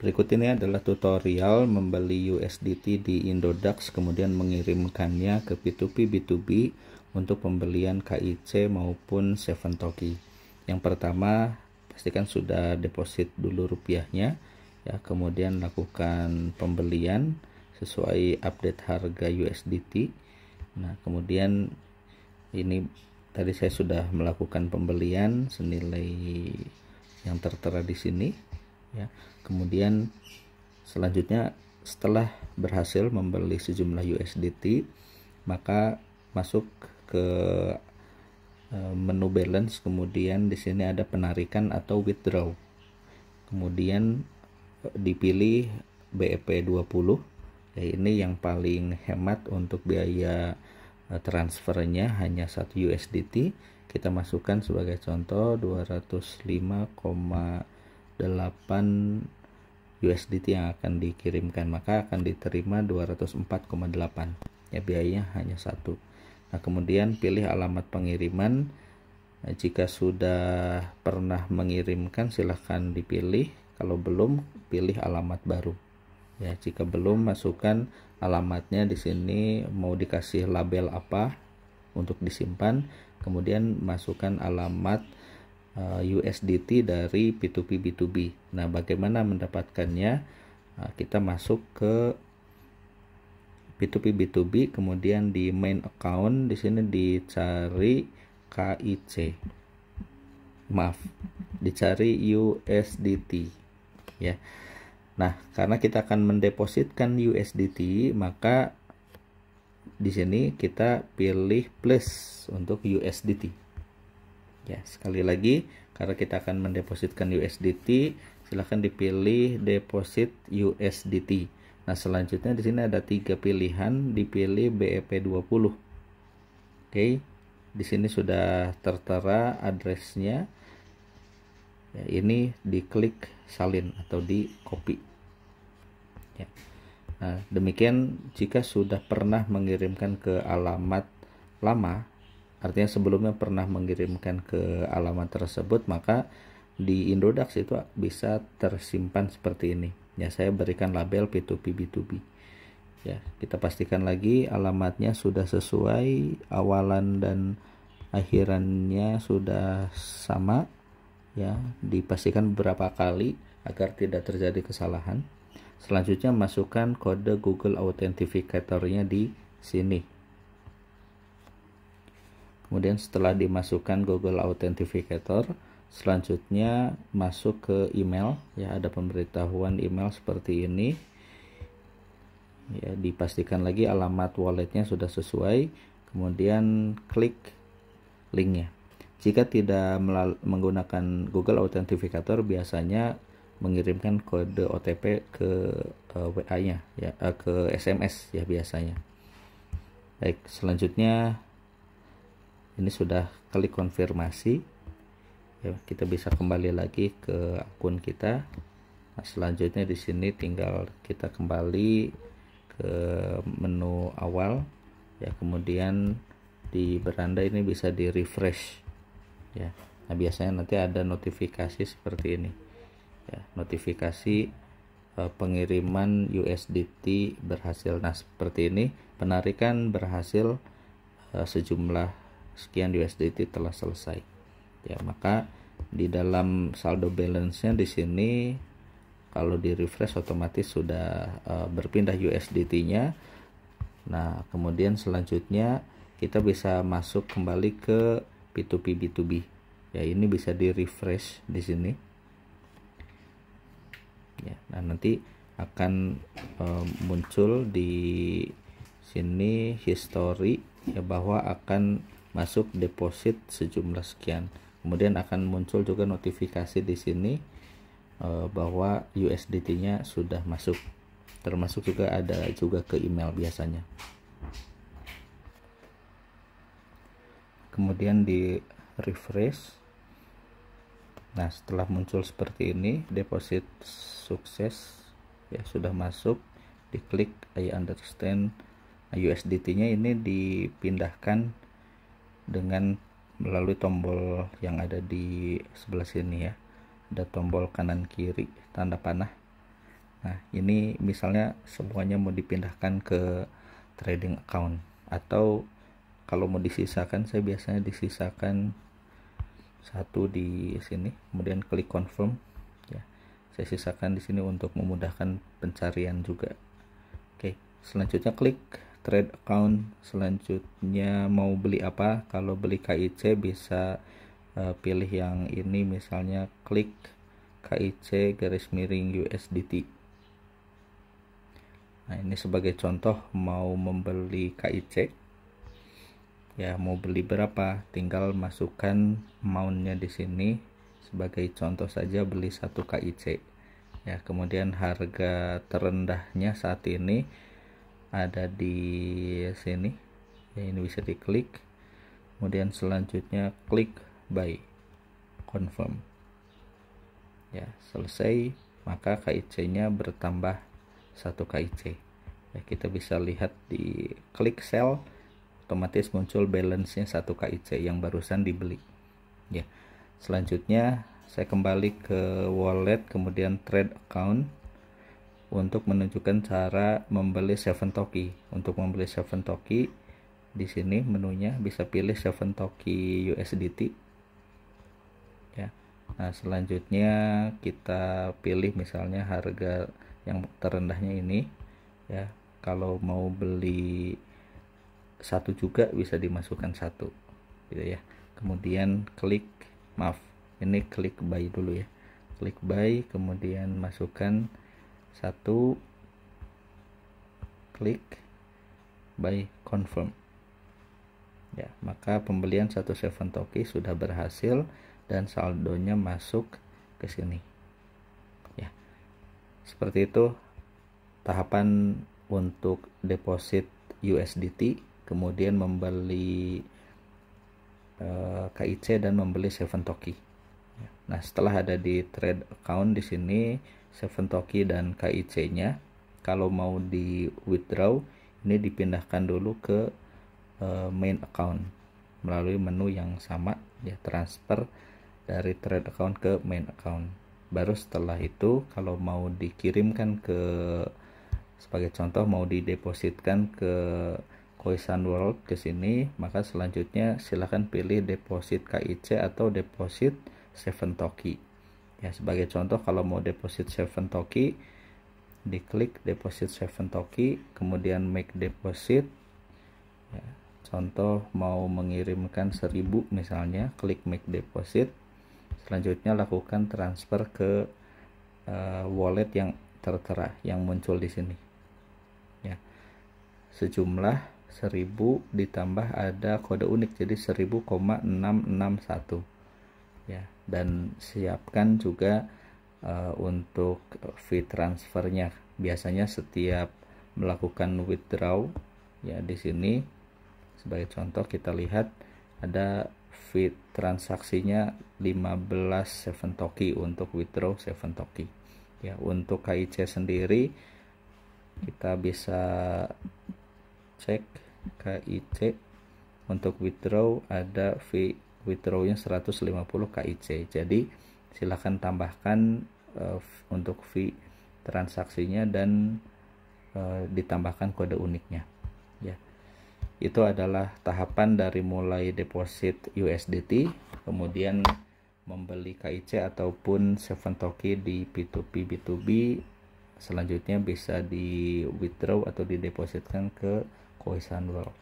Berikut ini adalah tutorial membeli USDT di Indodax kemudian mengirimkannya ke P2P B2B untuk pembelian KIC maupun Seven Toki. Yang pertama, pastikan sudah deposit dulu rupiahnya ya, kemudian lakukan pembelian sesuai update harga USDT. Nah, kemudian ini tadi saya sudah melakukan pembelian senilai yang tertera di sini ya. Kemudian selanjutnya setelah berhasil membeli sejumlah USDT, maka masuk ke menu balance, kemudian di sini ada penarikan atau withdraw. Kemudian dipilih BEP 20 ya, ini yang paling hemat untuk biaya transfernya hanya 1 USDT. Kita masukkan sebagai contoh 205,8 USDT yang akan dikirimkan, maka akan diterima 204,8 ya, biayanya hanya 1. Nah, kemudian pilih alamat pengiriman. Nah, jika sudah pernah mengirimkan silahkan dipilih, kalau belum pilih alamat baru ya. Jika belum, masukkan alamatnya di sini, mau dikasih label apa untuk disimpan, kemudian masukkan alamat USDT dari P2P B2B. Nah, bagaimana mendapatkannya? Nah, kita masuk ke P2P B2B, kemudian di main account di sini dicari KIC. Maaf, dicari USDT ya. Nah, karena kita akan mendepositkan USDT, maka di sini kita pilih plus untuk USDT. Ya, sekali lagi, karena kita akan mendepositkan USDT, silahkan dipilih deposit USDT. Nah, selanjutnya di sini ada 3 pilihan, dipilih BEP 20. Oke, di sini sudah tertera addressnya. Ya, ini diklik salin atau di copy. Ya. Nah, demikian jika sudah pernah mengirimkan ke alamat lama, artinya sebelumnya pernah mengirimkan ke alamat tersebut, maka di Indodax itu bisa tersimpan seperti ini. Ya, saya berikan label P2P B2B. Ya, kita pastikan lagi alamatnya sudah sesuai, awalan dan akhirannya sudah sama. Ya, dipastikan beberapa kali agar tidak terjadi kesalahan. Selanjutnya masukkan kode Google Authenticator-nya di sini. Kemudian setelah dimasukkan Google Authenticator, selanjutnya masuk ke email ya, ada pemberitahuan email seperti ini. Ya, dipastikan lagi alamat walletnya sudah sesuai, kemudian klik linknya. Jika tidak menggunakan Google Authenticator, biasanya mengirimkan kode OTP ke WA-nya ya, ke SMS ya biasanya. Baik, selanjutnya ini sudah klik konfirmasi ya, kita bisa kembali lagi ke akun kita. Nah, selanjutnya di sini tinggal kita kembali ke menu awal ya, kemudian di beranda ini bisa di refresh ya. Nah, biasanya nanti ada notifikasi seperti ini ya, notifikasi pengiriman USDT berhasil. Nah, seperti ini, penarikan berhasil, sejumlah sekian USDT telah selesai ya. Maka di dalam saldo balance-nya di sini kalau di refresh otomatis sudah berpindah USDT-nya. Nah, kemudian selanjutnya kita bisa masuk kembali ke P2P B2B ya, ini bisa di refresh di sini ya. Nah, nanti akan muncul di sini history ya, bahwa akan masuk deposit sejumlah sekian. Kemudian akan muncul juga notifikasi di sini bahwa USDT-nya sudah masuk. Termasuk juga ada juga ke email biasanya. Kemudian di refresh. Nah, setelah muncul seperti ini, deposit sukses ya, sudah masuk. Diklik I understand. Nah, USDT-nya ini dipindahkan dengan melalui tombol yang ada di sebelah sini ya, ada tombol kanan kiri tanda panah. Nah, ini misalnya semuanya mau dipindahkan ke trading account, atau kalau mau disisakan, saya biasanya disisakan satu di sini, kemudian klik confirm ya. Saya sisakan di sini untuk memudahkan pencarian juga. Oke, selanjutnya klik trade account. Selanjutnya mau beli apa? Kalau beli KIC bisa pilih yang ini, misalnya klik KIC garis miring USDT. Nah, ini sebagai contoh mau membeli KIC ya, mau beli berapa, tinggal masukkan amount-nya di sini. Sebagai contoh saja beli 1 KIC ya, kemudian harga terendahnya saat ini ada di sini ya, ini bisa diklik, kemudian selanjutnya klik buy, confirm ya. Selesai, maka KIC-nya bertambah 1 KIC ya. Kita bisa lihat di klik sell, otomatis muncul balance-nya 1 KIC yang barusan dibeli ya. Selanjutnya saya kembali ke wallet, kemudian trade account untuk menunjukkan cara membeli 7 toki. Untuk membeli 7 toki, di sini menunya bisa pilih 7 toki USDT ya. Nah, selanjutnya kita pilih misalnya harga yang terendahnya ini ya. Kalau mau beli 1 juga bisa dimasukkan 1 gitu ya. Kemudian klik, ini klik buy dulu ya, klik buy, kemudian masukkan 1, klik buy, confirm ya. Maka pembelian 1 7 toki sudah berhasil dan saldonya masuk ke sini ya. Seperti itu tahapan untuk deposit USDT, kemudian membeli KIC dan membeli 7 toki. Nah, setelah ada di trade account di sini 7 toki dan KIC-nya, kalau mau di withdraw ini dipindahkan dulu ke main account melalui menu yang sama ya, transfer dari trade account ke main account. Baru setelah itu kalau mau dikirimkan ke, sebagai contoh mau didepositkan ke Khoisan World ke sini, maka selanjutnya silahkan pilih deposit KIC atau deposit 7 toki ya. Sebagai contoh kalau mau deposit 7 toki, diklik deposit 7 toki, kemudian make deposit ya. Contoh mau mengirimkan 1000 misalnya, klik make deposit. Selanjutnya lakukan transfer ke wallet yang tertera yang muncul di sini ya. Sejumlah 1000 ditambah ada kode unik jadi 1000,661 ya. Dan siapkan juga untuk fee transfernya. Biasanya setiap melakukan withdraw ya, di sini sebagai contoh kita lihat ada fee transaksinya 15 7 toki untuk withdraw 7 toki ya. Untuk KIC sendiri kita bisa cek KIC untuk withdraw, ada fee withdrawnya 150 KIC. Jadi silahkan tambahkan untuk fee transaksinya dan ditambahkan kode uniknya ya. Itu adalah tahapan dari mulai deposit USDT, kemudian membeli KIC ataupun 7 toki di P2P B2B. Selanjutnya bisa di withdraw atau didepositkan ke Khoisan World.